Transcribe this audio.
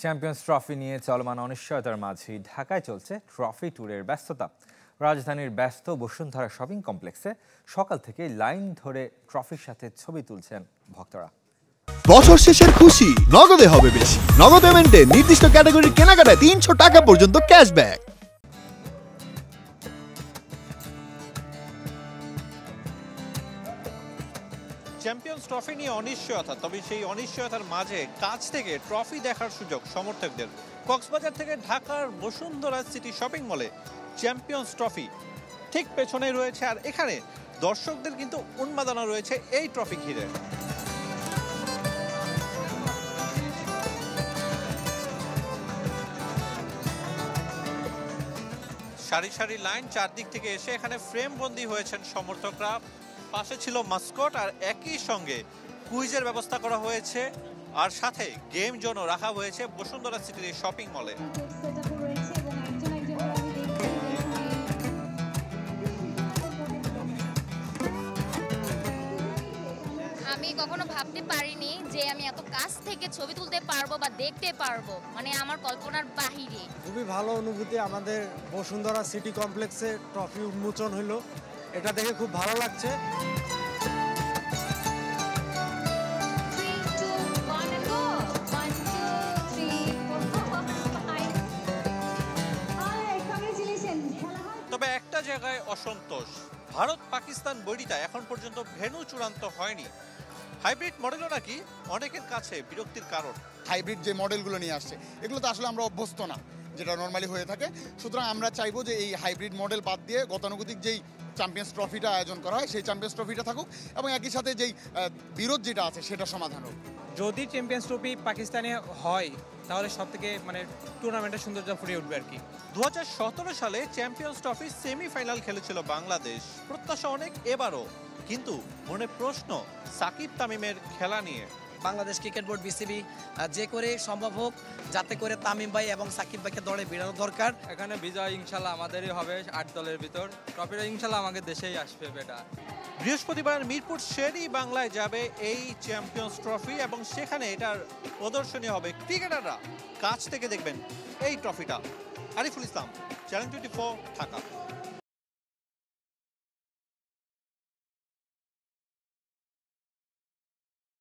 Champions trophy নিয়ে চলমান অনিশ্চয়তার মাঝেই ঢাকায় চলছে ট্রফি ট্যুরের ব্যস্ততা। রাজধানীর ব্যস্ত বসুন্ধরা শপিং কমপ্লেক্সে সকাল থেকে লাইন ধরে ট্রফির সাথে ছবি তুলছেন ভক্তরা। বছর শেষের খুশি নগদে হবে বেশি। নগদ পেমেন্টে নির্দিষ্ট ক্যাটাগরির কেনাকাটায় ৩০০ টাকা পর্যন্ত ক্যাশব্যাক। চ্যাম্পিয়ন্স ট্রফি নিয়ে অনিশ্চয়তা, তবে সেই অনিশ্চয়তার মাঝে কাছ থেকে ট্রফি দেখার সুযোগ সমর্থকদের। কক্সবাজার থেকে ঢাকার বসুন্ধরা সিটি শপিং মলে চ্যাম্পিয়ন্স ট্রফি ঠিক পেছনেই রয়েছে, আর এখানে দর্শকদের কিন্তু উন্মাদনা রয়েছে এই ট্রফি ঘিরে। সারি সারি লাইন, চারদিক থেকে এসে এখানে ফ্রেম বন্দি হয়েছেন সমর্থকরা। পাশে ছিল মাস্কট, আর একই সঙ্গে কুইজের ব্যবস্থা করা হয়েছে, আর সাথে গেম জোনও রাখা হয়েছে বসুন্ধরা সিটির এই শপিং মলে। আমি কখনো ভাবতে পারিনি যে আমি এত কাছ থেকে ছবি তুলতে পারবো বা দেখতে পারবো, মানে আমার কল্পনার বাহিরে। খুবই ভালো অনুভূতি। আমাদের বসুন্ধরা সিটি কমপ্লেক্সে ট্রফি উন্মোচন হলো, এটা দেখে খুব ভালো লাগছে। তবে একটা জায়গায় অসন্তোষ, ভারত পাকিস্তান বৈরিতা এখন পর্যন্ত ভেন্যু চূড়ান্ত হয়নি। হাইব্রিড মডেলও নাকি অনেকের কাছে বিরক্তির কারণ। হাইব্রিড যে মডেলগুলো নিয়ে আসছে এগুলো তো আসলে আমরা অভ্যস্ত না, যেটা নর্মালি হয়ে থাকে। সুতরাং আমরা চাইবো যে এই হাইব্রিড মডেল বাদ দিয়ে গতানুগতিক যেই চ্যাম্পিয়ন্স ট্রফিটা আয়োজন করা হয় সেই চ্যাম্পিয়ন্স ট্রফিটা থাকুক, এবং একই সাথে যেই বিরোধ যেটা আছে সেটা সমাধান হোক। যদি চ্যাম্পিয়ন্স ট্রফি পাকিস্তানে হয় তাহলে সব থেকে টুর্নামেন্টের সৌন্দর্য ফুটে উঠবে আর কি। 2017 সালে চ্যাম্পিয়ন্স ট্রফি সেমিফাইনাল খেলেছিল বাংলাদেশ, প্রত্যাশা অনেক এবারও, কিন্তু মনে প্রশ্ন সাকিব তামিমের খেলা নিয়ে। বাংলাদেশ ক্রিকেট বোর্ড বিসিবি যে করে সম্ভব হোক যাতে করে তামিম ভাই এবং সাকিব ভাইকে দলে বেরানো দরকার। এখানে বিজয় ইনশাল্লাহ আমাদেরই হবে, 8 দলের ভিতর ট্রফিটা ইনশাল্লাহ আমাদের দেশেই আসবে। বেটা বৃহস্পতিবার মিরপুর শেরি বাংলায় যাবে এই চ্যাম্পিয়ন্স ট্রফি, এবং সেখানে এটার প্রদর্শনী হবে। ক্রিকেটাররা কাছ থেকে দেখবেন এই ট্রফিটা। আরিফুল ইসলাম, চ্যানেল 24, ঢাকা।